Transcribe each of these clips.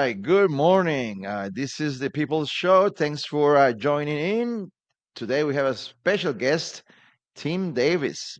right. Good morning. This is the People's Show. Thanks for joining in. Today we have a special guest, Tim Davis,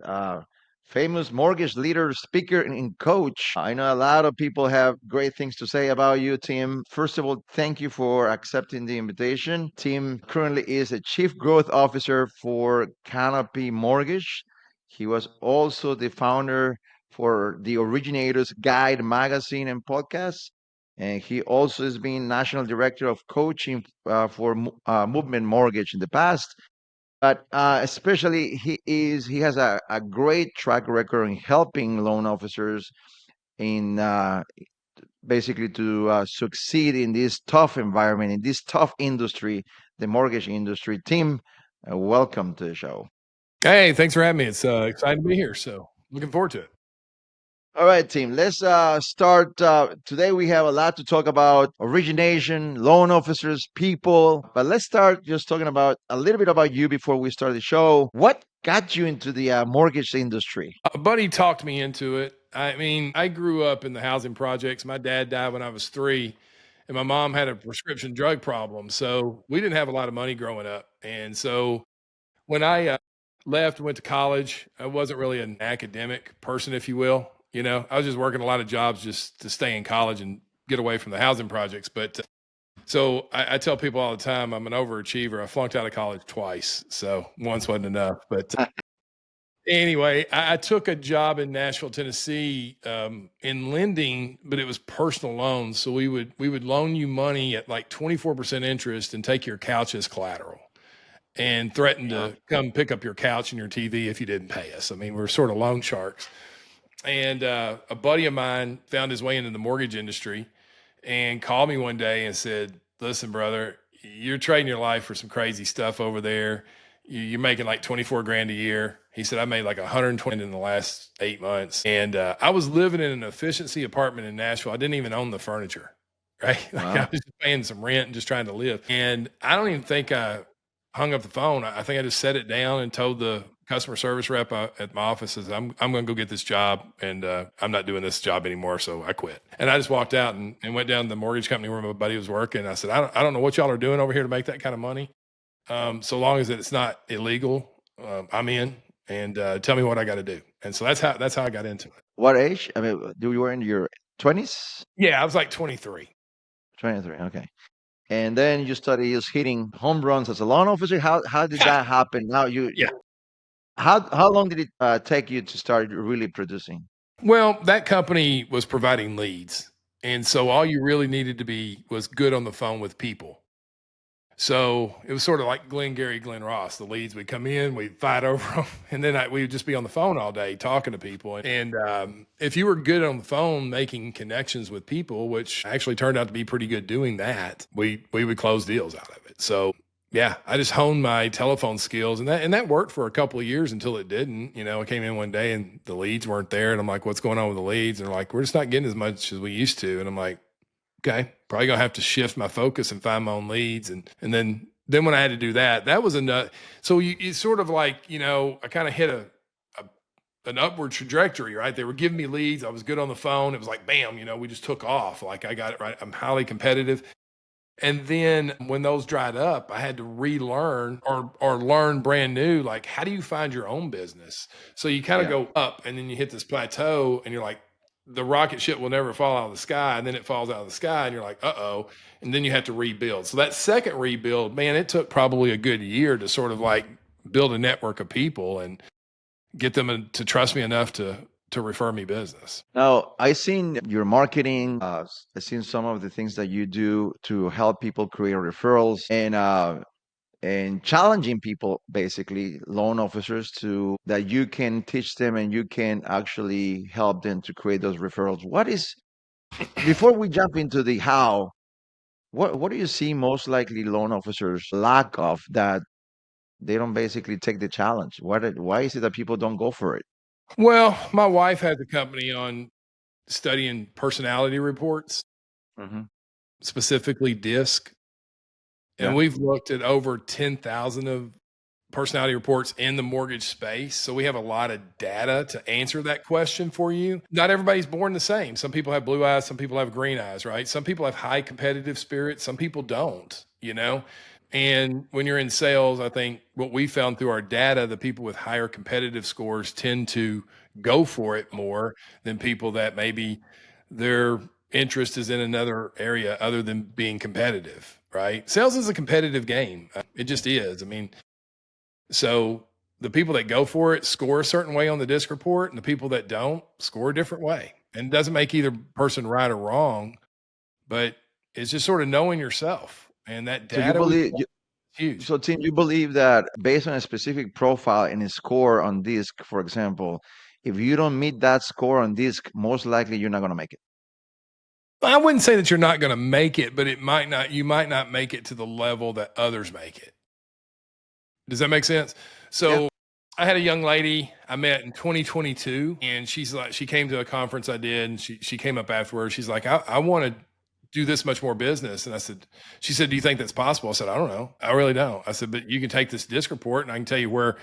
famous mortgage leader, speaker, and coach. I know a lot of people have great things to say about you, Tim. First of all, thank you for accepting the invitation. Tim currently is a chief growth officer for Canopy Mortgage. He was also the founder for the Originators Guide magazine and podcast. And he also has been national director of coaching for Movement Mortgage in the past. But especially he has a great track record in helping loan officers in basically to succeed in this tough environment, in this tough industry, the mortgage industry. Tim, welcome to the show. Hey, thanks for having me. It's exciting to be here. So looking forward to it. All right, team. Let's start. Today we have a lot to talk about: origination, loan officers, people. But let's start just talking about a little bit about you before we start the show. What got you into the mortgage industry? A buddy talked me into it. I mean, I grew up in the housing projects. My dad died when I was 3, and my mom had a prescription drug problem. So we didn't have a lot of money growing up. And so when I left, went to college, I wasn't really an academic person, if you will. I was just working a lot of jobs just to stay in college and get away from the housing projects. But so I tell people all the time, I'm an overachiever. I flunked out of college twice. So once wasn't enough. But anyway, I took a job in Nashville, Tennessee, in lending, but it was personal loans. So we would loan you money at like 24% interest and take your couch as collateral and threaten to come pick up your couch and your TV if you didn't pay us. I mean, we're sort of loan sharks. And a buddy of mine found his way into the mortgage industry and called me one day and said, "Listen, brother, you're trading your life for some crazy stuff over there. You're making like 24 grand a year." He said, "I made like 120 in the last 8 months." And I was living in an efficiency apartment in Nashville. I didn't even own the furniture, right? Like I was just paying some rent and just trying to live. And I don't even think I hung up the phone. I think I just set it down and told the customer service rep at my office, I'm going to go get this job, and I'm not doing this job anymore. So I quit. And I just walked out and went down to the mortgage company where my buddy was working. I said, I don't know what y'all are doing over here to make that kind of money. So long as it's not illegal, I'm in, and tell me what I got to do. And so that's how I got into it. What age? I mean, you were in your 20s? Yeah, I was like 23. 23. Okay. And then you started just hitting home runs as a loan officer. How did that happen? Now Yeah. how long did it take you to start really producing? Well, that company was providing leads. And so all you really needed to be was good on the phone with people. So it was sort of like Glenn Ross. The leads would come in, we'd fight over them, and then we would just be on the phone all day talking to people. And if you were good on the phone making connections with people, which actually turned out to be pretty good doing that, we would close deals out of it. So yeah, I just honed my telephone skills, and that worked for a couple of years until it didn't. I came in one day and the leads weren't there, and I'm like, "What's going on with the leads?" And they're like, "We're just not getting as much as we used to." And I'm like, "Okay, probably gonna have to shift my focus and find my own leads." And then when I had to do that, that was enough. So you sort of like, I kind of hit an upward trajectory, right? They were giving me leads. I was good on the phone. It was like, bam, we just took off. Like I got it right. I'm highly competitive. And then when those dried up, I had to relearn or learn brand new. Like, how do you find your own business? So you kind of go up, and then you hit this plateau, and you're like, the rocket ship will never fall out of the sky. And then it falls out of the sky, and you're like, uh-oh. And then you have to rebuild. So that second rebuild, man, it took probably a good year to sort of like build a network of people and get them to trust me enough to refer me business. Now, I seen your marketing. I seen some of the things that you do to help people create referrals and challenging people, basically loan officers, to that you can teach them and you can actually help them to create those referrals. What is before we jump into the how? What do you see most likely loan officers lack of that they don't basically take the challenge? Why is it that people don't go for it? Well, my wife has a company on studying personality reports, Hmm. specifically DISC. And Yeah. we've looked at over 10,000 of personality reports in the mortgage space. So we have a lot of data to answer that question for you. Not everybody's born the same. Some people have blue eyes, some people have green eyes, right? Some people have high competitive spirit, some people don't, you know? And when you're in sales, I think what we found through our data, the people with higher competitive scores tend to go for it more than people that maybe their interest is in another area other than being competitive, right? Sales is a competitive game. It just is. I mean, so the people that go for it score a certain way on the disc report, and the people that don't score a different way. And it doesn't make either person right or wrong, but it's just sort of knowing yourself. And that So you data we believe, huge. so Tim, you believe that based on a specific profile and a score on disc, for example, if you don't meet that score on disc, most likely you're not going to make it. I wouldn't say that you're not going to make it, but you might not make it to the level that others make it. Does that make sense? Yeah. So I had a young lady I met in 2022, and she came to a conference I did, and she came up afterwards. She's like, I want to do this much more business. And she said, do you think that's possible? I said, I don't know. I really don't. I said, but you can take this disc report and I can tell you where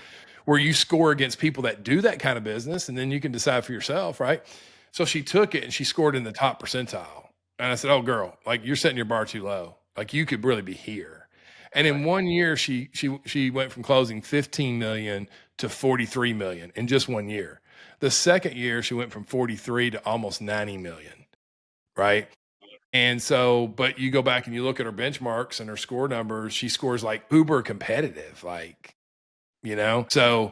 you score against people that do that kind of business. And then you can decide for yourself. Right. So she took it and she scored in the top percentile. And I said, oh girl, like you're setting your bar too low. Like you could really be here. And in 1 year, she went from closing 15 million to 43 million in just 1 year. The second year, she went from 43 to almost 90 million, right? And so, but you go back and you look at her benchmarks and her score numbers, she scores like uber competitive, like, so.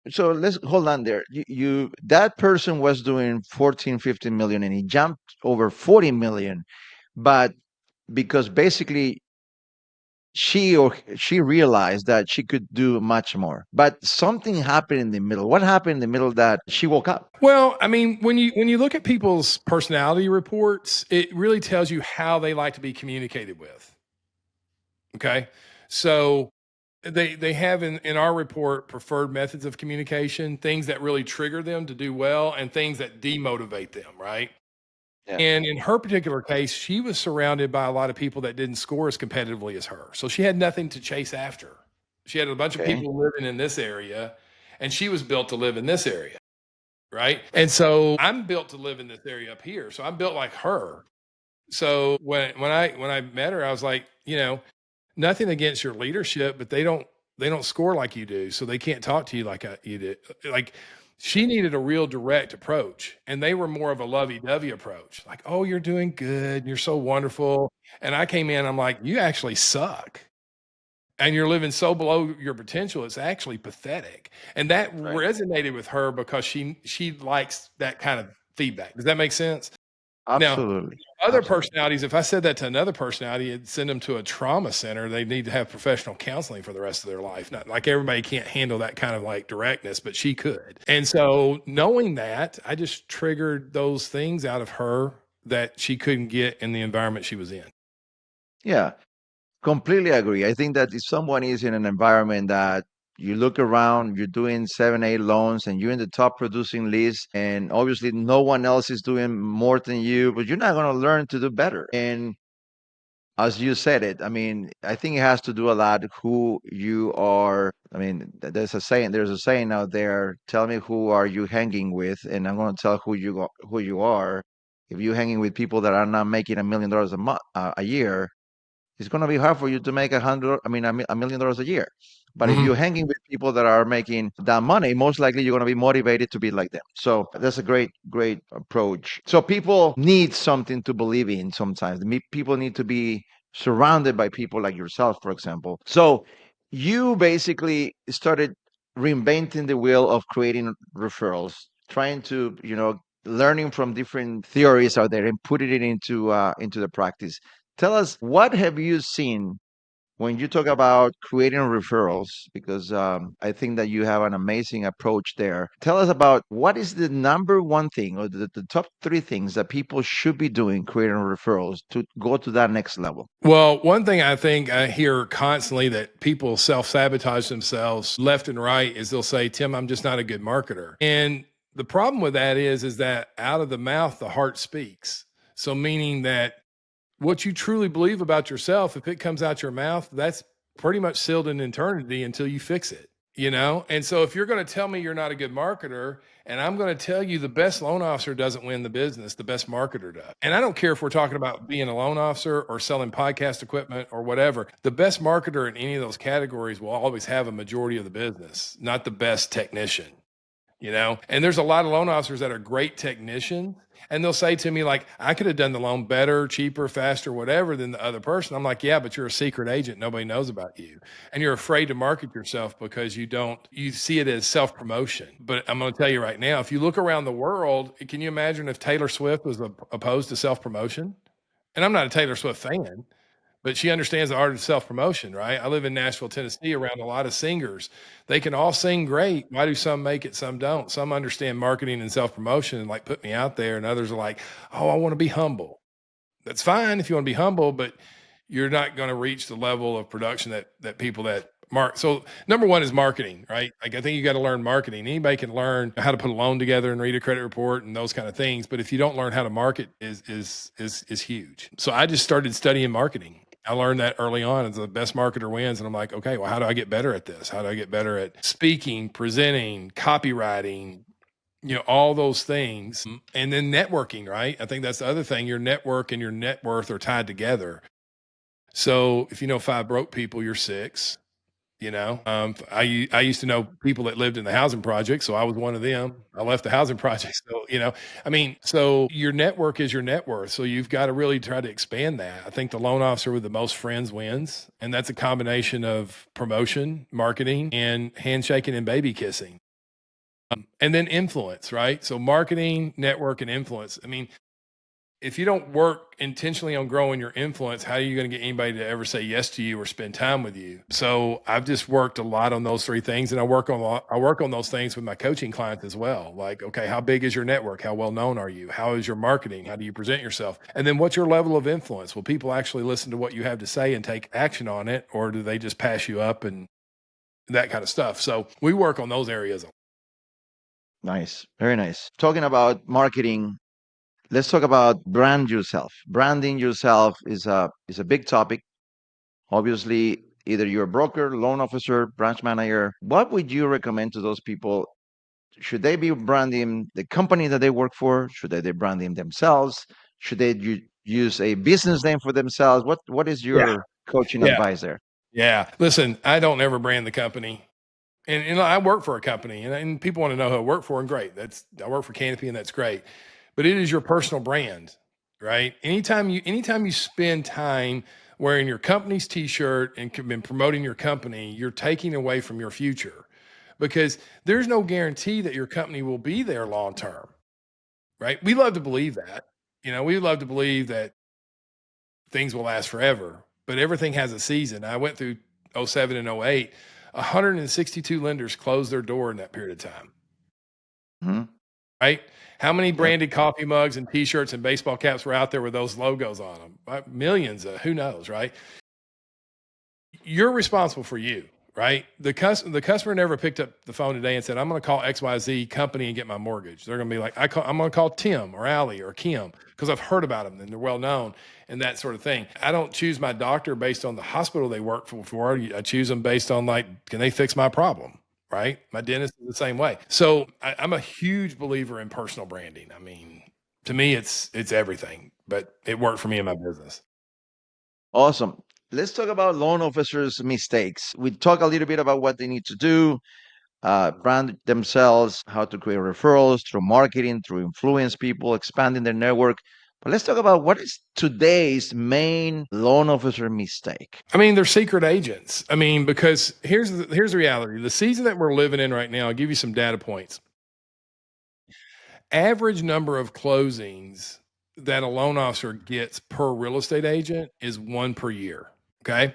So let's hold on there. That person was doing 14, 15 million and he jumped over 40 million, but because basically she realized that she could do much more, but something happened in the middle. What happened in the middle that she woke up? Well, I mean, when you look at people's personality reports, it really tells you how they like to be communicated with. Okay. So they have in our report preferred methods of communication, things that really trigger them to do well and things that demotivate them, right? Yeah. And in her particular case, she was surrounded by a lot of people that didn't score as competitively as her. So she had nothing to chase after. She had a bunch of Okay. people living in this area, and she was built to live in this area, right? And so I'm built to live in this area up here. So I'm built like her. So when I met her, I was like, nothing against your leadership, but they don't score like you do, so they can't talk to you like you do. Like she needed a real direct approach, and they were more of a lovey-dovey approach. Like, "Oh, you're doing good, and you're so wonderful." And I came in, I'm like, "You actually suck. And you're living so below your potential, it's actually pathetic." And that Right. resonated with her because she likes that kind of feedback. Does that make sense? Now, Absolutely. other Absolutely. personalities, if I said that to another personality, it'd send them to a trauma center. They need to have professional counseling for the rest of their life. Not like everybody can't handle that kind of like directness, but she could. And so knowing that, I just triggered those things out of her that she couldn't get in the environment she was in. Yeah. Completely agree. I think that if someone is in an environment that you look around, you're doing 7, 8 loans, and you're in the top producing list, and obviously no one else is doing more than you, but you're not going to learn to do better. And as you said it, I mean, I think it has to do a lot who you are. I mean, there's a saying out there, tell me who are you hanging with, and I'm going to tell who you are. If you're hanging with people that are not making $1 million a year, it's going to be hard for you to make $1 million a year. But if Mhm. you're hanging with people that are making that money, most likely you're going to be motivated to be like them. So that's a great approach. So people need something to believe in sometimes. People need to be surrounded by people like yourself, for example. So you basically started reinventing the wheel of creating referrals, trying to, learning from different theories out there and putting it into the practice. Tell us, what have you seen when you talk about creating referrals? Because I think that you have an amazing approach there. Tell us about what is the number one thing or the top three things that people should be doing creating referrals to go to that next level. Well, one thing I think I hear constantly that people self sabotage themselves left and right is they'll say, Tim, I'm just not a good marketer. And the problem with that is that out of the mouth, the heart speaks. So, meaning that what you truly believe about yourself, if it comes out your mouth, pretty much sealed in eternity until you fix it, you know? And so if you're going to tell me you're not a good marketer, and I'm going to tell you the best loan officer doesn't win the business, the best marketer does. And I don't care if we're talking about being a loan officer or selling podcast equipment or whatever. The best marketer in any of those categories will always have a majority of the business, not the best technician, you know? And there's a lot of loan officers that are great technicians, and they'll say to me, like, I could have done the loan better, cheaper, faster, whatever than the other person. I'm like, yeah, but you're a secret agent. Nobody knows about you. And you're afraid to market yourself because you see it as self promotion. But I'm going to tell you right now, if you look around the world, can you imagine if Taylor Swift was opposed to self promotion? And I'm not a Taylor Swift fan, but she understands the art of self-promotion, right? I live in Nashville, Tennessee, around a lot of singers. They can all sing great. Why do some make it, some don't? Some understand marketing and self-promotion and like put me out there, and others are like, oh, I want to be humble. That's fine if you want to be humble, but you're not going to reach the level of production that people that mark. So number one is marketing, right? Like I think you got to learn marketing. Anybody can learn how to put a loan together and read a credit report and those kind of things, but if you don't learn how to market is huge. So I just started studying marketing. I learned that early on as the best marketer wins. And I'm like, okay, well, how do I get better at this? How do I get better at speaking, presenting, copywriting, all those things. And then networking, right? I think that's the other thing. Your network and your net worth are tied together. So if you know five broke people, you're six. I used to know people that lived in the housing project, so I was one of them. I left the housing project, so so your network is your net worth. So you've got to really try to expand that. I think the loan officer with the most friends wins, and that's a combination of promotion, marketing, and handshaking and baby kissing. And then influence, right? So marketing, network, and influence. I mean, if you don't work intentionally on growing your influence, how are you going to get anybody to ever say yes to you or spend time with you? So I've just worked a lot on those three things, and I work on those things with my coaching clients as well. Like, okay, how big is your network? How well known are you? How is your marketing? How do you present yourself? And then what's your level of influence? Will people actually listen to what you have to say and take action on it, or do they just pass you up and that kind of stuff? So we work on those areas. Nice, very nice. Talking about marketing, let's talk about brand yourself. Branding yourself is a big topic. Obviously, either you're a broker, loan officer, branch manager. What would you recommend to those people? Should they be branding the company that they work for? Should they be branding themselves? Should they use a business name for themselves? What is Yeah. your coaching Yeah. advice there? Yeah. Listen, I don't ever brand the company. And I work for a company, and people want to know who I work for, and great. I work for Canopy, and that's great. But it is your personal brand, right? Anytime you spend time wearing your company's T-shirt and been promoting your company, you're taking away from your future, because there's no guarantee that your company will be there long term, right? We love to believe that. We love to believe that things will last forever, but everything has a season. I went through '07 and '08. 162 lenders closed their door in that period of time. Hmm. Right? How many Yep. branded coffee mugs and T-shirts and baseball caps were out there with those logos on them? Millions. Who knows, right? You're responsible for you, right? The customer never picked up the phone today and said, I'm going to call XYZ company and get my mortgage. They're going to be like, I'm going to call Tim or Allie or Kim because I've heard about them and they're well known and that sort of thing. I don't choose my doctor based on the hospital they work for. I choose them based on, like, can they fix my problem? Right? My dentist is the same way. So I'm a huge believer in personal branding. I mean, to me, it's everything, but it worked for me in my business. Awesome. Let's talk about loan officers' mistakes. We talk a little bit about what they need to do, brand themselves, how to create referrals through marketing, through influence people, expanding their network. But let's talk about what is today's main loan officer mistake. I mean, they're secret agents. I mean, because here's the reality. The season that we're living in right now, I'll give you some data points. Average number of closings that a loan officer gets per real estate agent is 1 per year. Okay.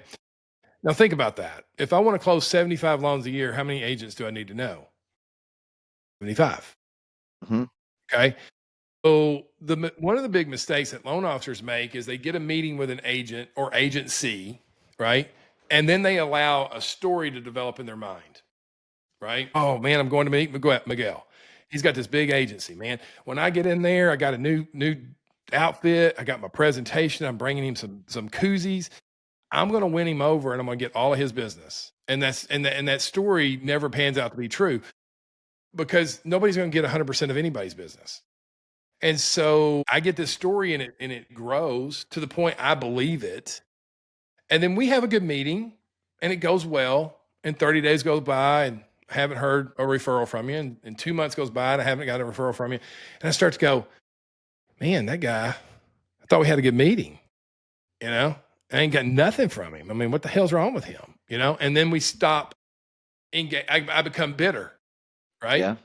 Now think about that. If I want to close 75 loans a year, how many agents do I need to know? 75. Mhm. Okay. So one of the big mistakes that loan officers make is they get a meeting with an agent or agency, right? And then they allow a story to develop in their mind, right? Oh man, I'm going to meet Miguel. He's got this big agency, man. When I get in there, I got a new outfit. I got my presentation. I'm bringing him some koozies. I'm going to win him over and I'm going to get all of his business. And that story never pans out to be true because nobody's going to get 100% of anybody's business. And so I get this story and it grows to the point I believe it. And then we have a good meeting and it goes well. And 30 days goes by and I haven't heard a referral from you. And 2 months goes by and I haven't got a referral from you. And I start to go, man, that guy, I thought we had a good meeting. I ain't got nothing from him. I mean, what the hell's wrong with him? And then we stop engage. I become bitter, right? Yeah.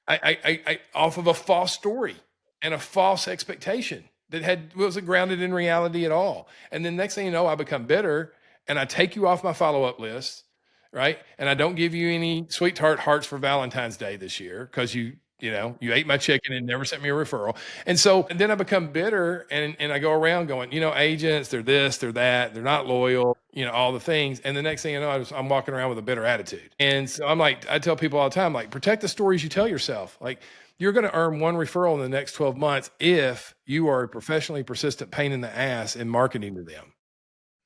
I off of a false story and a false expectation that wasn't grounded in reality at all. And then next thing you know, I become bitter and I take you off my follow-up list, right? And I don't give you any sweet tart hearts for Valentine's Day this year because you ate my chicken and never sent me a referral. And then I become bitter and I go around going, agents, they're this, they're that, they're not loyal, all the things. And the next thing you know, I'm walking around with a bitter attitude. And so I'm like, I tell people all the time, like, protect the stories you tell yourself. Like, you're going to earn one referral in the next 12 months if you are a professionally persistent pain in the ass in marketing to them,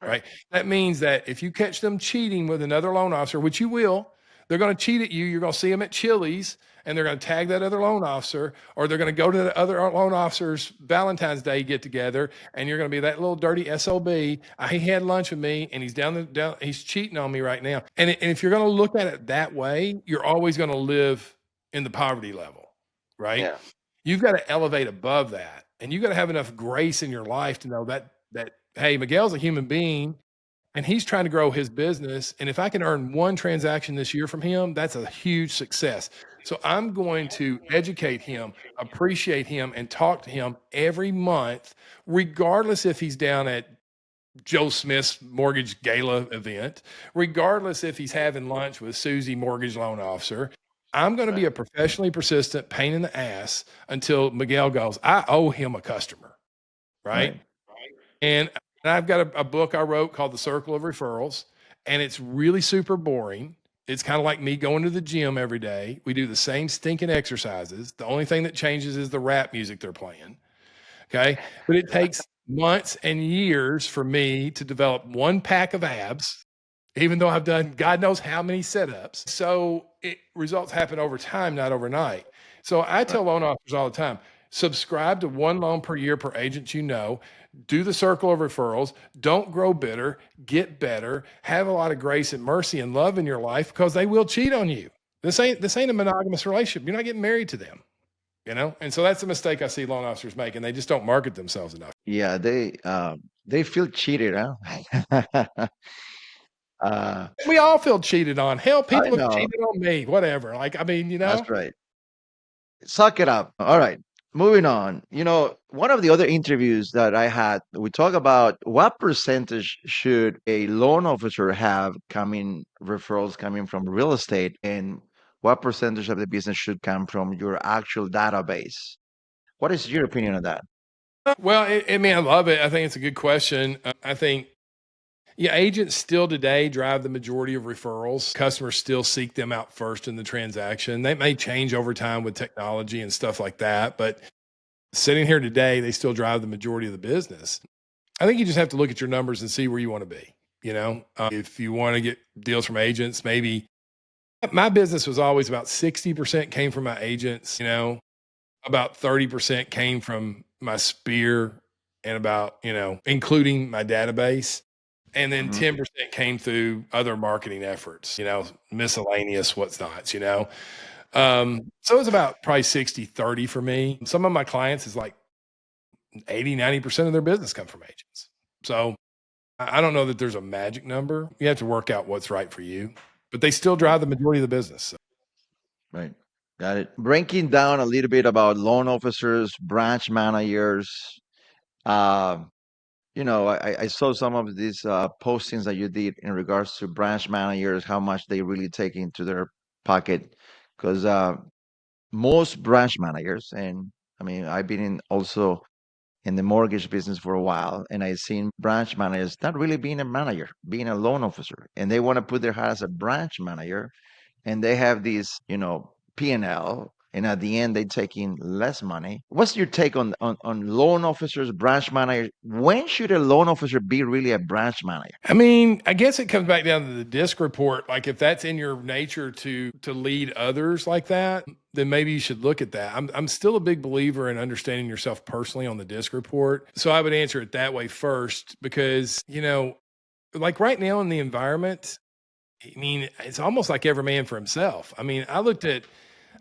right? That means that if you catch them cheating with another loan officer, which you will, they're going to cheat at you. You're going to see them at Chili's and they're going to tag that other loan officer, or they're going to go to the other loan officer's Valentine's Day get together. And you're going to be that little dirty SOB. He had lunch with me and he's he's cheating on me right now. And if you're going to look at it that way, you're always going to live in the poverty level, right? Yeah. You've got to elevate above that. And you got to have enough grace in your life to know that, hey, Miguel's a human being and he's trying to grow his business. And if I can earn one transaction this year from him, that's a huge success. So I'm going to educate him, appreciate him, and talk to him every month, regardless if he's down at Joe Smith's mortgage gala event, regardless if he's having lunch with Susie, mortgage loan officer. I'm going to be a professionally persistent pain in the ass until Miguel goes, I owe him a customer, right? And I've got a book I wrote called The Circle of Referrals, and it's really super boring. It's kind of like me going to the gym every day. We do the same stinking exercises. The only thing that changes is the rap music they're playing. Okay. But it takes months and years for me to develop one pack of abs, even though I've done God knows how many setups. So results happen over time, not overnight. So I tell loan officers all the time, subscribe to one loan per year per agent do the circle of referrals, don't grow bitter, get better, have a lot of grace and mercy and love in your life because they will cheat on you. This ain't a monogamous relationship. You're not getting married to them, And so that's a mistake I see loan officers make, and they just don't market themselves enough. Yeah, they feel cheated, huh? We all feel cheated on. Hell, I people have know. cheated on me, whatever. Like, I mean, That's right. Suck it up. All right. Moving on. One of the other interviews that I had, we talk about what percentage should a loan officer have referrals coming from real estate, and what percentage of the business should come from your actual database. What is your opinion on that? Well, I love it. I think it's a good question. I think, yeah, agents still today drive the majority of referrals. Customers still seek them out first in the transaction. They may change over time with technology and stuff like that, but sitting here today, they still drive the majority of the business. I think you just have to look at your numbers and see where you want to be. If you want to get deals from agents, maybe my business was always about 60% came from my agents, about 30% came from my sphere and about, including my database. And then 10% came through other marketing efforts, miscellaneous what's nots, So it's about probably 60-30 for me. Some of my clients is like 80-90% of their business come from agents. So I don't know that there's a magic number. You have to work out what's right for you, but they still drive the majority of the business. So. Right. Got it. Breaking down a little bit about loan officers, branch managers. I saw some of these postings that you did in regards to branch managers, how much they really take into their pocket. Because most branch managers, and I mean, I've been also in the mortgage business for a while, and I've seen branch managers not really being a manager, being a loan officer, and they want to put their hat as a branch manager, and they have these, P&L, and at the end they take in less money. What's your take on loan officers, branch managers? When should a loan officer be really a branch manager? I mean, I guess it comes back down to the disc report. Like if that's in your nature to lead others like that, then maybe you should look at that. I'm still a big believer in understanding yourself personally on the disc report. So I would answer it that way first because, like right now in the environment, I mean, it's almost like every man for himself. I mean, I looked at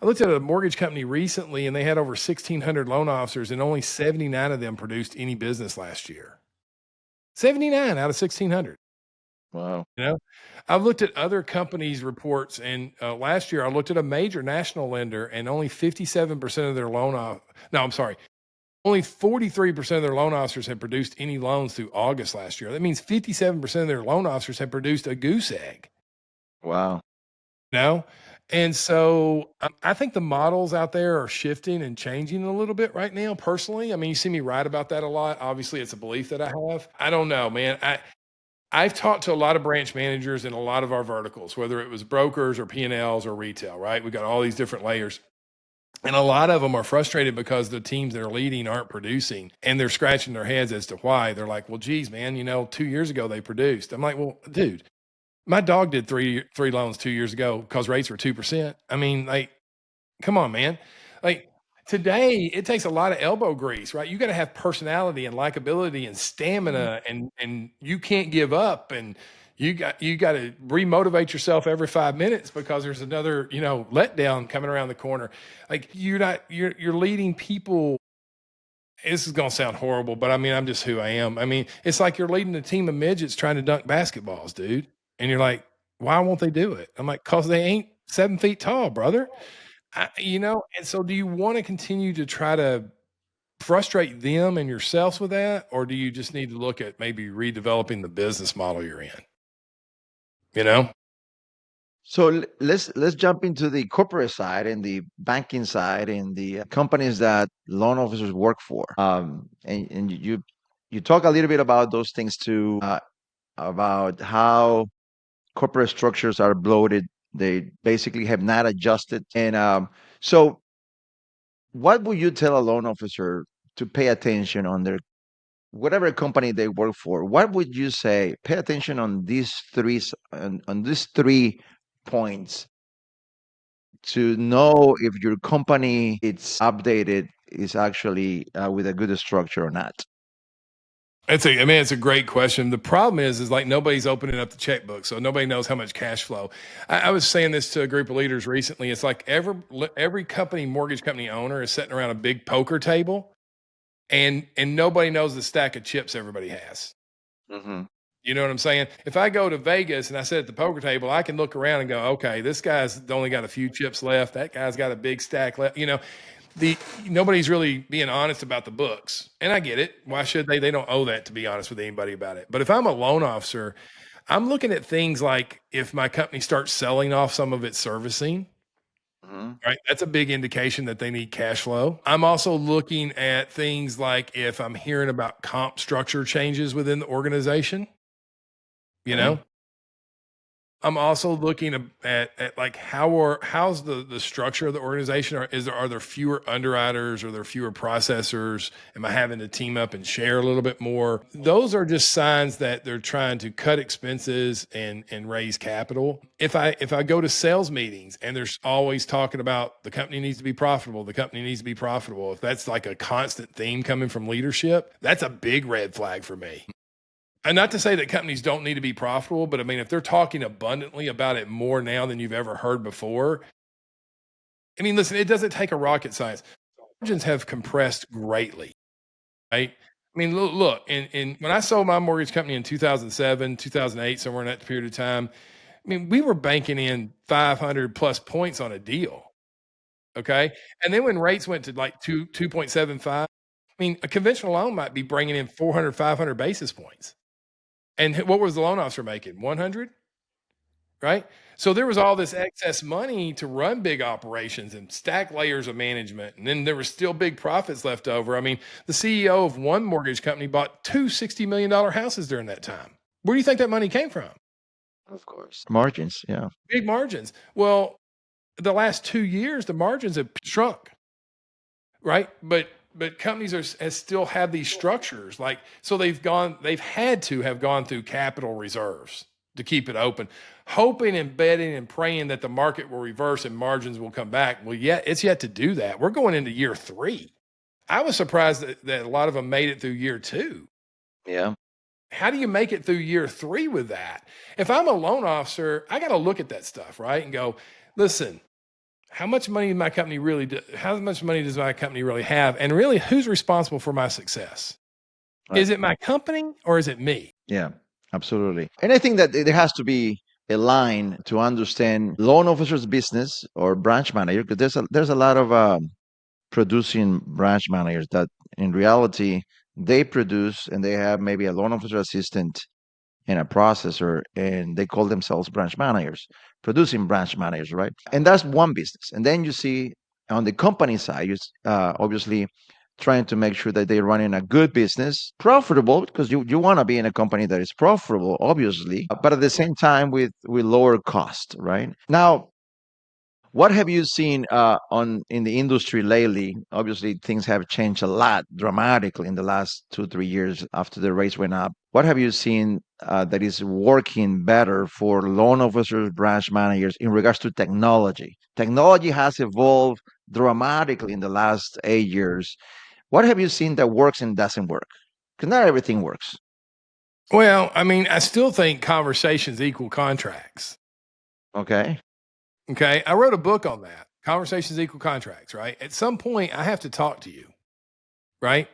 a mortgage company recently and they had over 1,600 loan officers and only 79 of them produced any business last year. 79 out of 1,600. Wow. You know, I've looked at other companies' reports, and last year I looked at a major national lender, and only 57% of their no, I'm sorry, only 43% of their loan officers had produced any loans through August last year. That means 57% of their loan officers had produced a goose egg. Wow. You know, and so I think the models out there are shifting and changing a little bit right now. Personally, I mean, you see me write about that a lot. Obviously, it's a belief that I have. I don't know, man. I've talked to a lot of branch managers in a lot of our verticals, whether it was brokers or P&Ls or retail, right? We got all these different layers. And a lot of them are frustrated because the teams they're leading aren't producing and they're scratching their heads as to why. They're like, well, geez, man, 2 years ago they produced. I'm like, well, dude, my dog did three loans 2 years ago because rates were 2%. I mean, like, come on, man. Like today, it takes a lot of elbow grease, right? You got to have personality and likability and Mhm. stamina, and you can't give up, and you got to remotivate yourself every 5 minutes because there's another letdown coming around the corner. Like you're leading people. This is gonna sound horrible, but I mean I'm just who I am. I mean it's like you're leading a team of midgets trying to dunk basketballs, dude, and you're like, why won't they do it? I'm like, cause they ain't 7 feet tall, brother. And so do you want to continue to try to frustrate them and yourselves with that? Or do you just need to look at maybe redeveloping the business model you're in? You know? So let's jump into the corporate side and the banking side and the companies that loan officers work for. And you talk a little bit about those things too, about how corporate structures are bloated. They basically have not adjusted. And so, what would you tell a loan officer to pay attention on their whatever company they work for? What would you say? Pay attention on on these 3 points to know if your company it's updated is actually with a good structure or not. It's a great question. The problem is like nobody's opening up the checkbook, so nobody knows how much cash flow. I was saying this to a group of leaders recently. It's like every mortgage company owner is sitting around a big poker table, and nobody knows the stack of chips everybody has. Hmm. You know what I'm saying? If I go to Vegas and I sit at the poker table, I can look around and go, okay, this guy's only got a few chips left. That guy's got a big stack left. The nobody's really being honest about the books. And I get it. Why should they? They don't owe that to be honest with anybody about it. But if I'm a loan officer, I'm looking at things like if my company starts selling off some of its servicing, Hmm. right? That's a big indication that they need cash flow. I'm also looking at things like if I'm hearing about comp structure changes within the organization, you Okay. know, I'm also looking at like how's the structure of the organization? Are there fewer underwriters? Are there fewer processors? Am I having to team up and share a little bit more? Those are just signs that they're trying to cut expenses and raise capital. If I go to sales meetings and there's always talking about the company needs to be profitable, the company needs to be profitable. If that's like a constant theme coming from leadership, that's a big red flag for me. And not to say that companies don't need to be profitable, but I mean, if they're talking abundantly about it more now than you've ever heard before, I mean, listen, it doesn't take a rocket science. Margins have compressed greatly, right? I mean, look, when I sold my mortgage company in 2007, 2008, somewhere in that period of time, I mean, we were banking in 500 plus points on a deal. Okay. And then when rates went to like 2.75, I mean, a conventional loan might be bringing in 400, 500 basis points. And what was the loan officer making? 100, right? So there was all this excess money to run big operations and stack layers of management. And then there was still big profits left over. I mean, the CEO of one mortgage company bought two $60 million houses during that time. Where do you think that money came from? Of course. Margins, yeah. Big margins. Well, the last 2 years, the margins have shrunk, right? But companies has still have these structures, like, so they've had to have gone through capital reserves to keep it open, hoping and betting and praying that the market will reverse and margins will come back. Well, yeah, it's yet to do that. We're going into year 3. I was surprised that a lot of them made it through year 2. Yeah. How do you make it through year 3 with that? If I'm a loan officer, I got to look at that stuff, right? And go, listen, how much money my company really how much money does my company really have? And really, who's responsible for my success? Right. Is it my company or is it me? Yeah, absolutely. And I think that there has to be a line to understand loan officer's business or branch manager, because there's a lot of producing branch managers that in reality they produce and they have maybe a loan officer assistant and a processor, and they call themselves branch managers, producing branch managers, right? And that's one business. And then you see on the company side, obviously trying to make sure that they're running a good business, profitable, because you want to be in a company that is profitable, obviously, but at the same time with lower cost, right? Now, what have you seen on in the industry lately? Obviously, things have changed a lot dramatically in the last 2 3 years after the rates went up. What have you seen that is working better for loan officers, branch managers in regards to technology? Technology has evolved dramatically in the last 8 years. What have you seen that works and doesn't work? Because not everything works. Well, I mean, I still think conversations equal contracts. Okay. Okay. I wrote a book on that. Conversations equal contracts, right? At some point, I have to talk to you, right?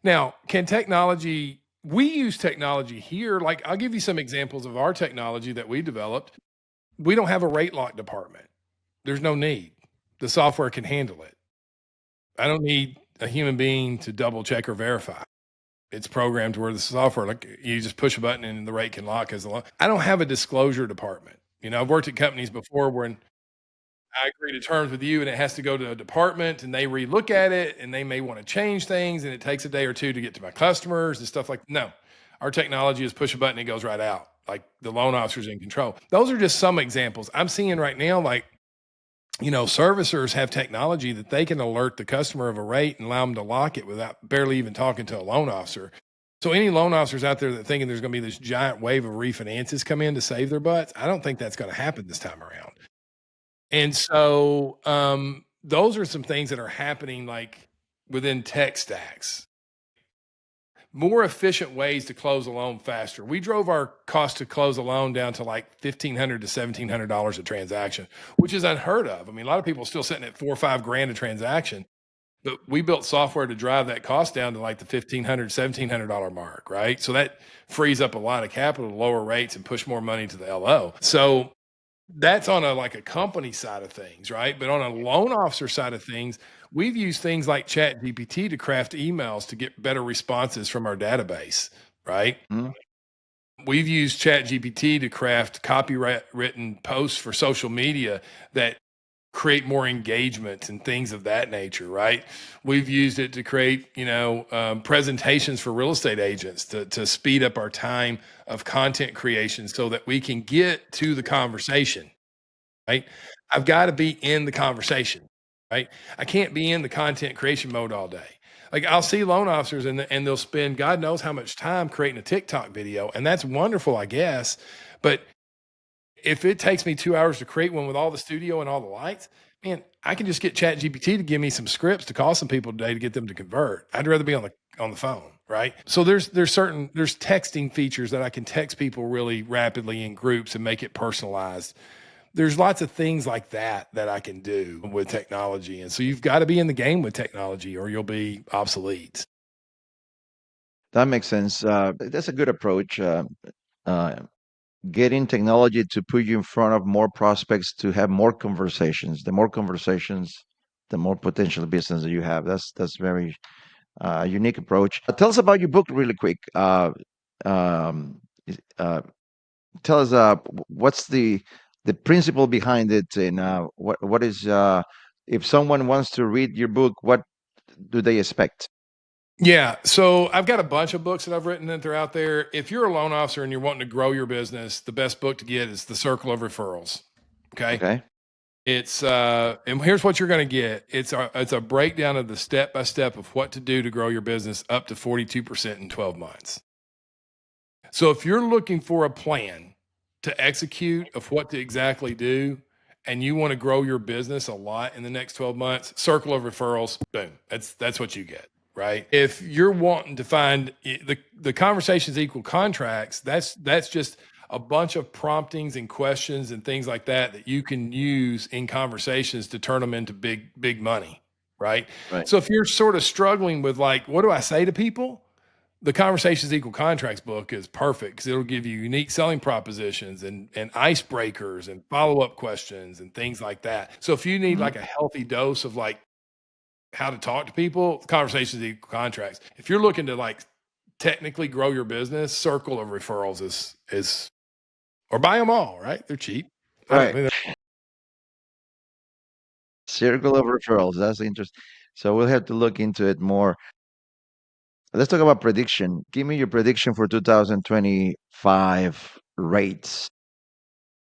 Now, we use technology here. Like, I'll give you some examples of our technology that we developed. We don't have a rate lock department. There's no need. The software can handle it. I don't need a human being to double check or verify. It's programmed to where the software, like, you just push a button and the rate can lock as the loan. I don't have a disclosure department. I've worked at companies before when I agree to terms with you and it has to go to a department and they relook at it and they may want to change things and it takes a day or two to get to my customers and stuff like no. Our technology is push a button, it goes right out. Like, the loan officer's in control. Those are just some examples. I'm seeing right now, like, servicers have technology that they can alert the customer of a rate and allow them to lock it without barely even talking to a loan officer. So any loan officers out there that thinking there's going to be this giant wave of refinances come in to save their butts, I don't think that's going to happen this time around. And so those are some things that are happening, like, within tech stacks. More efficient ways to close a loan faster. We drove our cost to close a loan down to like $1,500 to $1,700 a transaction, which is unheard of. I mean, a lot of people are still sitting at 4 or 5 grand a transaction, but we built software to drive that cost down to like the $1,500, $1,700 mark, right? So that frees up a lot of capital to lower rates and push more money to the LO. So that's on a company side of things, right? But on a loan officer side of things, we've used things like Chat GPT to craft emails to get better responses from our database, right? Mhm. We've used Chat GPT to craft copyright written posts for social media that create more engagement and things of that nature, right? We've used it to create, presentations for real estate agents to speed up our time of content creation so that we can get to the conversation, right? I've got to be in the conversation, right? I can't be in the content creation mode all day. Like, I'll see loan officers and they'll spend God knows how much time creating a TikTok video, and that's wonderful, I guess. But if it takes me 2 hours to create one with all the studio and all the lights, man, I can just get Chat GPT to give me some scripts to call some people today to get them to convert. I'd rather be on the phone, right? So there's texting features that I can text people really rapidly in groups and make it personalized. There's lots of things like that that I can do with technology. And so you've got to be in the game with technology or you'll be obsolete. That makes sense. That's a good approach. Uh, Getting technology to put you in front of more prospects to have more conversations. The more conversations, the more potential business that you have. That's very unique approach. Tell us about your book really quick. Is- Tell us what's the principle behind it, and what is if someone wants to read your book, what do they expect? Yeah. So I've got a bunch of books that I've written that they're out there. If you're a loan officer and you're wanting to grow your business, the best book to get is The Circle of Referrals. Okay. Okay. And here's what you're going to get. It's a breakdown of the step by step of what to do to grow your business up to 42% in 12 months. So if you're looking for a plan to execute of what to exactly do, and you want to grow your business a lot in the next 12 months, Circle of Referrals, boom. That's what you get, right? If you're wanting to find the conversations equal contracts, that's just a bunch of promptings and questions and things like that you can use in conversations to turn them into big money, right? Right. So if you're sort of struggling with like, what do I say to people? The Conversations Equal Contracts book is perfect because it'll give you unique selling propositions and icebreakers and follow-up questions and things like that. So if you need Mhm. like a healthy dose of like how to talk to people, Conversations Equal Contracts. If you're looking to like technically grow your business, Circle of Referrals is or buy them all, right? They're cheap. I don't Right. mean, Circle of referrals. That's interesting. So we'll have to look into it more. Let's talk about prediction. Give me your prediction for 2025 rates.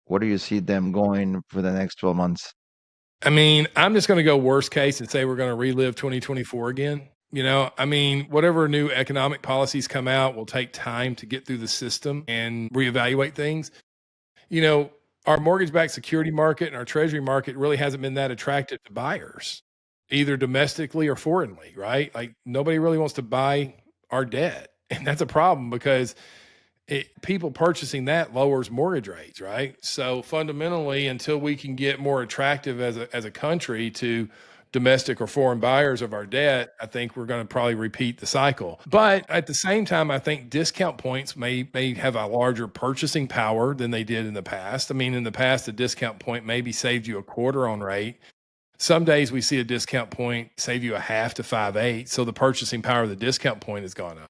What do you see them going for the next 12 months? I'm just going to go worst case and say we're going to relive 2024 again. Whatever new economic policies come out will take time to get through the system and reevaluate things. You know, our mortgage backed security market and our treasury market really hasn't been that attractive to buyers, either domestically or foreignly, right? Like nobody really wants to buy our debt. And that's a problem because people purchasing that lowers mortgage rates, right? So fundamentally, until we can get more attractive as a country to domestic or foreign buyers of our debt, I think we're going to probably repeat the cycle. But at the same time, I think discount points may have a larger purchasing power than they did in the past. In the past, a discount point maybe saved you a quarter on rate. Some days we see a discount point save you a half to 5/8. So the purchasing power of the discount point has gone up.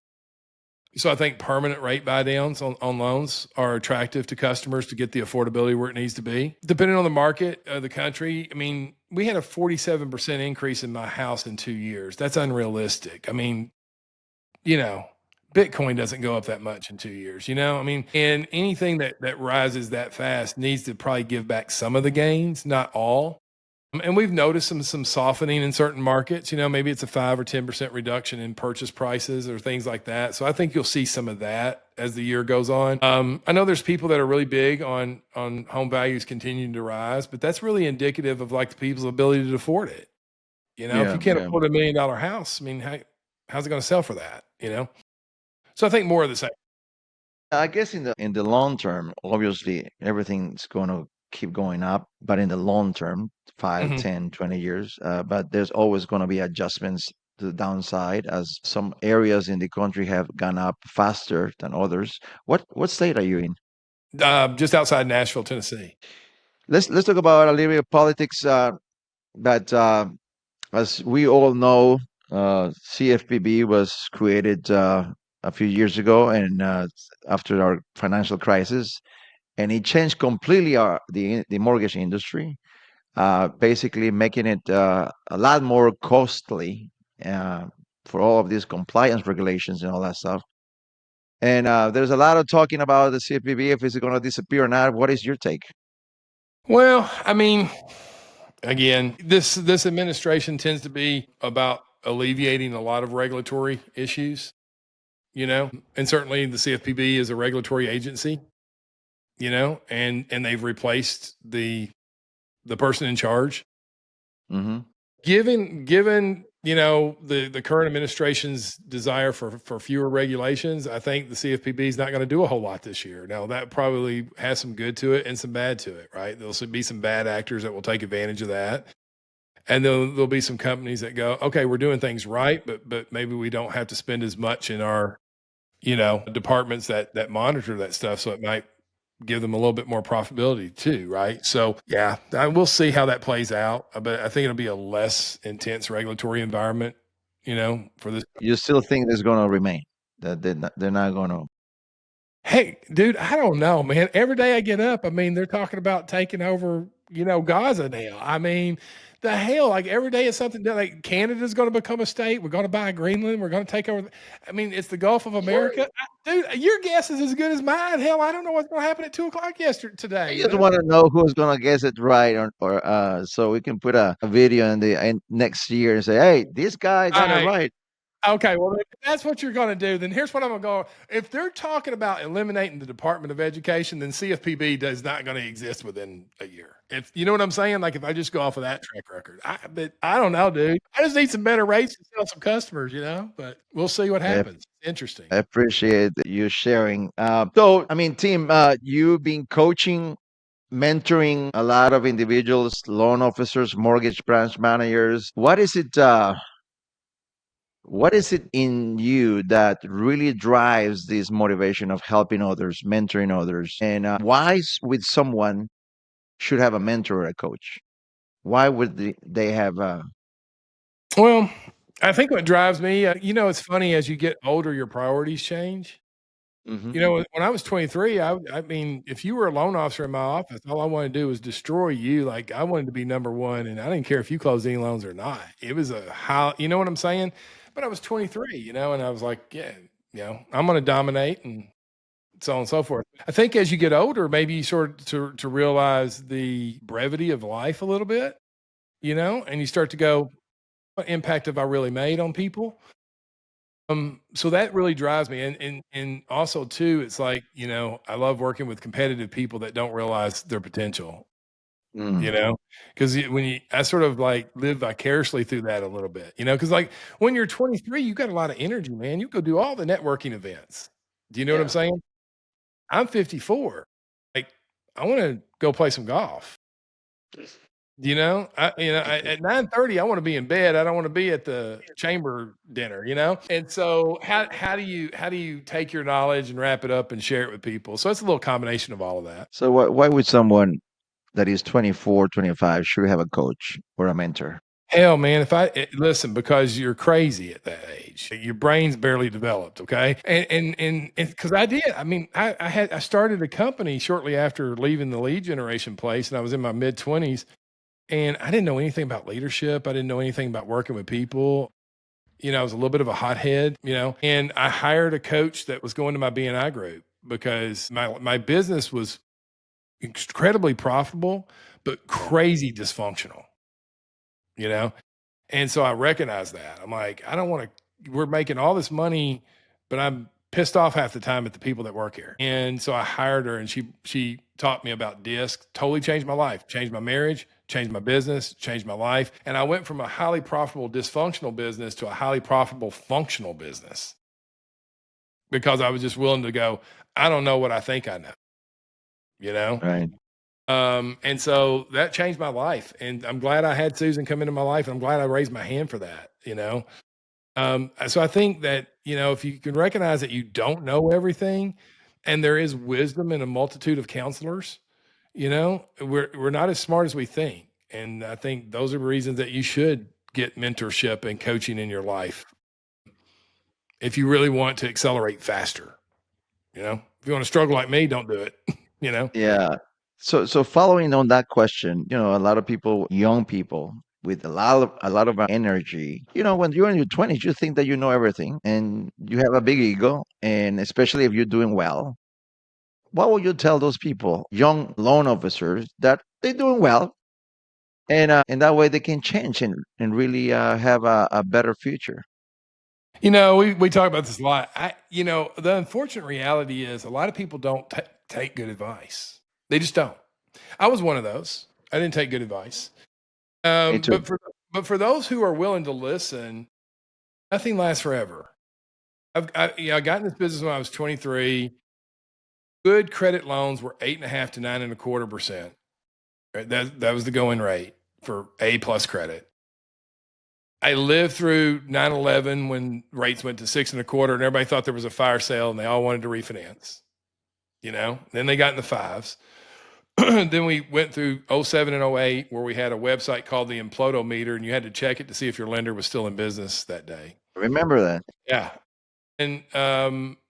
So I think permanent rate buy downs on loans are attractive to customers to get the affordability where it needs to be. Depending on the market of the country, we had a 47% increase in my house in 2 years. That's unrealistic. You know, Bitcoin doesn't go up that much in 2 years, and anything that rises that fast needs to probably give back some of the gains, not all. And we've noticed some softening in certain markets. Maybe it's a 5 or 10% reduction in purchase prices or things like that. So I think you'll see some of that as the year goes on. I know there's people that are really big on home values continuing to rise, but that's really indicative of like the people's ability to afford it. If Yeah, you can't yeah. afford $1 million house, how's it going to sell for that? So I think more of the same. I guess in the long term, obviously everything's going to keep going up, but in the long term, 5, Mhm. 10, 20 years, but there's always going to be adjustments to the downside as some areas in the country have gone up faster than others. What state are you in? Just outside Nashville, Tennessee. Let's talk about a little bit of politics. But as we all know, CFPB was created a few years ago, and after our financial crisis, and it changed completely the mortgage industry, basically making it a lot more costly uh, for all of these compliance regulations and all that stuff. And there's a lot of talking about the CFPB if it's going to disappear or not. What is your take? Well, again, this administration tends to be about alleviating a lot of regulatory issues, and certainly the CFPB is a regulatory agency, and they've replaced the person in charge. Hmm. Given the current administration's desire for fewer regulations, I think the CFPB is not going to do a whole lot this year. Now that probably has some good to it and some bad to it, right? There'll be some bad actors that will take advantage of that. And there'll be some companies that go, okay, we're doing things right, but maybe we don't have to spend as much in our, departments that monitor that stuff. So it might give them a little bit more profitability too, right? So yeah, we'll see how that plays out. But I think it'll be a less intense regulatory environment, for this. You still think it's going to remain? That they're not going to. Hey, dude, I don't know, man. Every day I get up, they're talking about taking over, Gaza now. the hell? Like every day is something that like Canada's going to become a state. We're going to buy Greenland. We're going to take over. I mean, it's the Gulf of America. Dude, your guess is as good as mine. Hell, I don't know what's going to happen at 2 o'clock today. I You just know? want to know who's gonna guess it right, or so we can put a video in the next year and say, "Hey, this guy All got it right. right." Okay, well, if that's what you're going to do, then here's what I'm going to go. If they're talking about eliminating the Department of Education, then CFPB is not going to exist within a year. If you know what I'm saying, like if I just go off of that track record, but I don't know, dude. I just need some better rates to sell some customers, But we'll see what I happens. Interesting. I appreciate you sharing. So, I mean, Tim, you've been coaching, mentoring a lot of individuals, loan officers, mortgage branch managers. What is it? What is it in you that really drives this motivation of helping others, mentoring others, and why would someone should have a mentor or a coach? Why would they have a? Well, I think what drives me, it's funny as you get older, your priorities change. Mhm. When I was 23, I mean, if you were a loan officer in my office, all I wanted to do was destroy you. Like I wanted to be number one, and I didn't care if you closed any loans or not. It was a how, you know what I'm saying? But I was 23, and I was like, yeah, I'm going to dominate, and so on and so forth. I think as you get older, maybe you sort of to realize the brevity of life a little bit, and you start to go, what impact have I really made on people? So that really drives me, and also too, it's like, I love working with competitive people that don't realize their potential, you Mm, know, because I sort of like live vicariously through that a little bit, because like when you're 23, you got a lot of energy, man. You go do all the networking events. Do you know what I'm yeah. saying? I'm 54. Like, I want to go play some golf. At 9:30, I wanna be in bed, I don't wanna be at the chamber dinner? And so how do you take your knowledge and wrap it up and share it with people? So it's a little combination of all of that. So why would someone that is 24, 25 should have a coach or a mentor? Hell, man, listen, because you're crazy at that age. Your brain's barely developed, okay? And 'cause I did. I mean, I started a company shortly after leaving the lead generation place, and I was in my mid-20s, and I didn't know anything about leadership, I didn't know anything about working with people. I was a little bit of a hothead, and I hired a coach that was going to my BNI group because my business was incredibly profitable, but crazy dysfunctional, you know? And so I recognized that. I'm like, I don't want to, we're making all this money, but I'm pissed off half the time at the people that work here. And so I hired her, and she taught me about DISC, totally changed my life, changed my marriage, changed my business, changed my life. And I went from a highly profitable dysfunctional business to a highly profitable functional business because I was just willing to go, I don't know what I think I know, you know? Right. And so that changed my life. And I'm glad I had Susan come into my life. And I'm glad I raised my hand for that. So I think that, if you can recognize that you don't know everything and there is wisdom in a multitude of counselors, we're not as smart as we think. And I think those are reasons that you should get mentorship and coaching in your life if you really want to accelerate faster. If you want to struggle like me, don't do it. you know? Yeah. So following on that question, a lot of people, young people with a lot of energy, when you're in your 20s, you think that you know everything and you have a big ego, and especially if you're doing well. What would you tell those people, young loan officers, that they're doing well, and that way they can change and really have a better future? We talk about this a lot. The unfortunate reality is a lot of people don't take good advice. They just don't. I was one of those. I didn't take good advice. Me too. But for those who are willing to listen, nothing lasts forever. I got in this business when I was 23. Good credit loans were 8.5 to 9.25%. Right? That was the going rate for A plus credit. I lived through 9/11 when rates went to 6.25, and everybody thought there was a fire sale, and they all wanted to refinance. Then they got in the fives. Then we went through '07 and '08, where we had a website called the Implodometer, and you had to check it to see if your lender was still in business that day. Remember that. Yeah. And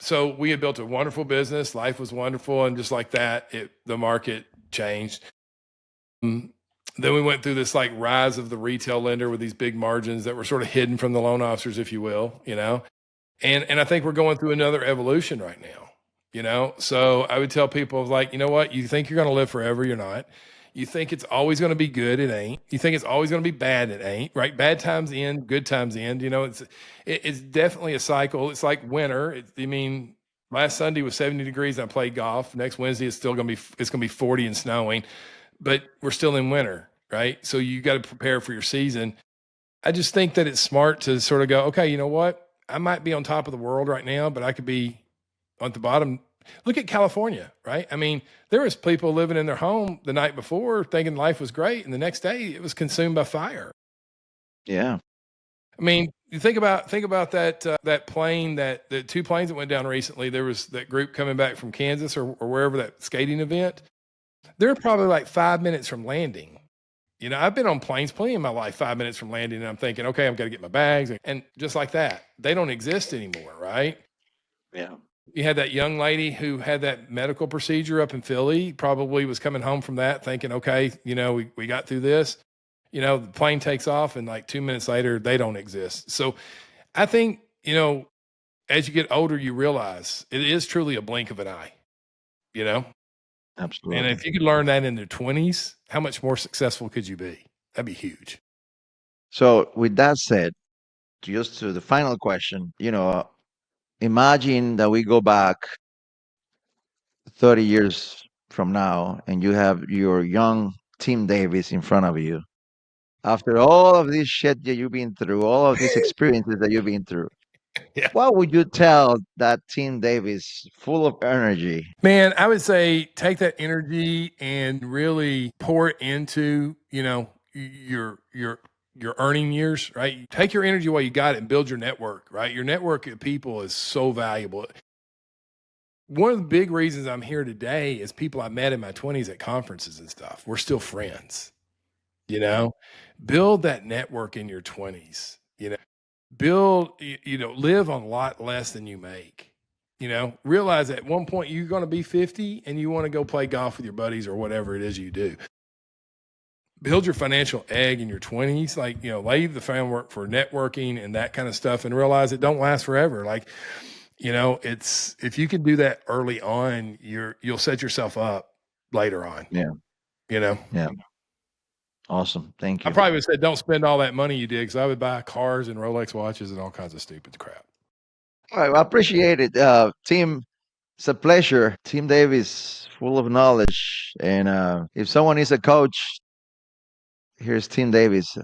so we had built a wonderful business. Life was wonderful. And just like that, the market changed. Then we went through this like rise of the retail lender with these big margins that were sort of hidden from the loan officers, if you will, and I think we're going through another evolution right now. So I would tell people like, you know what, you think you're going to live forever, you're not. You think it's always going to be good, it ain't. You think it's always going to be bad, it ain't. Right? Bad times end, good times end. It's definitely a cycle. It's like winter. Last Sunday was 70 degrees and I played golf. Next Wednesday it's still going to be 40 and snowing, but we're still in winter, right? So you got to prepare for your season. I just think that it's smart to sort of go, okay, you know what? I might be on top of the world right now, but I could be on the bottom. Look at California, right? There was people living in their home the night before thinking life was great, and the next day it was consumed by fire. Yeah. You think about that plane, the two planes that went down recently. There was that group coming back from Kansas or wherever, that skating event. They're probably like 5 minutes from landing. I've been on planes plenty in my life, 5 minutes from landing, and I'm thinking, okay, I've got to get my bags. And just like that, they don't exist anymore, right? Yeah. You had that young lady who had that medical procedure up in Philly, probably was coming home from that thinking, okay, we got through this. The plane takes off and like 2 minutes later, they don't exist. So I think, as you get older, you realize it is truly a blink of an eye, Absolutely. And if you could learn that in your 20s, how much more successful could you be? That'd be huge. So with that said, just to the final question, imagine that we go back 30 years from now and you have your young Tim Davis in front of you. After all of this shit that you've been through, all of these experiences that you've been through, Yeah. what would you tell that Tim Davis full of energy? Man, I would say take that energy and really pour it into, your earning years, right? Take your energy while you got it and build your network, right? Your network of people is so valuable. One of the big reasons I'm here today is people I met in my 20s at conferences and stuff. We're still friends, build that network in your 20s, live on a lot less than you make. Realize at one point you're going to be 50 and you want to go play golf with your buddies or whatever it is you do. Build your financial egg in your 20s, lay the groundwork for networking and that kind of stuff, and realize it don't last forever. It's, if you can do that early on, you'll set yourself up later on. Yeah. Yeah. Awesome. Thank you. I probably would say don't spend all that money you did, because I would buy cars and Rolex watches and all kinds of stupid crap. All right. Well, I appreciate it. Tim, it's a pleasure. Tim Davis, full of knowledge. And if someone is a coach, here's Tim Davis.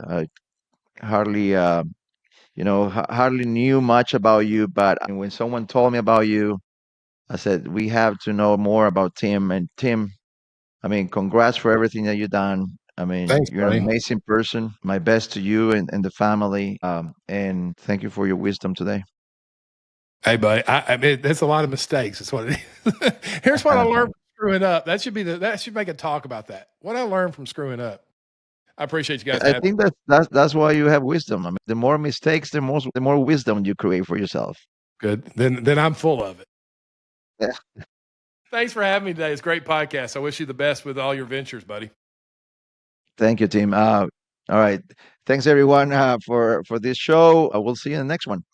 Hardly, hardly knew much about you, but when someone told me about you, I said, we have to know more about Tim. And Tim, congrats for everything that you've done. Thanks, You're buddy. an amazing person. My best to you and the family. And thank you for your wisdom today. Hey, buddy, that's a lot of mistakes. That's what it is. Here's what I learned from screwing up. That should make a talk about that. What I learned from screwing up. I appreciate you guys. I think that's why you have wisdom. The more mistakes, the more wisdom you create for yourself. Good. Then I'm full of it. Yeah. Thanks for having me today. It's a great podcast. I wish you the best with all your ventures, buddy. Thank you, Tim. All right. Thanks everyone for this show. We'll see you in the next one.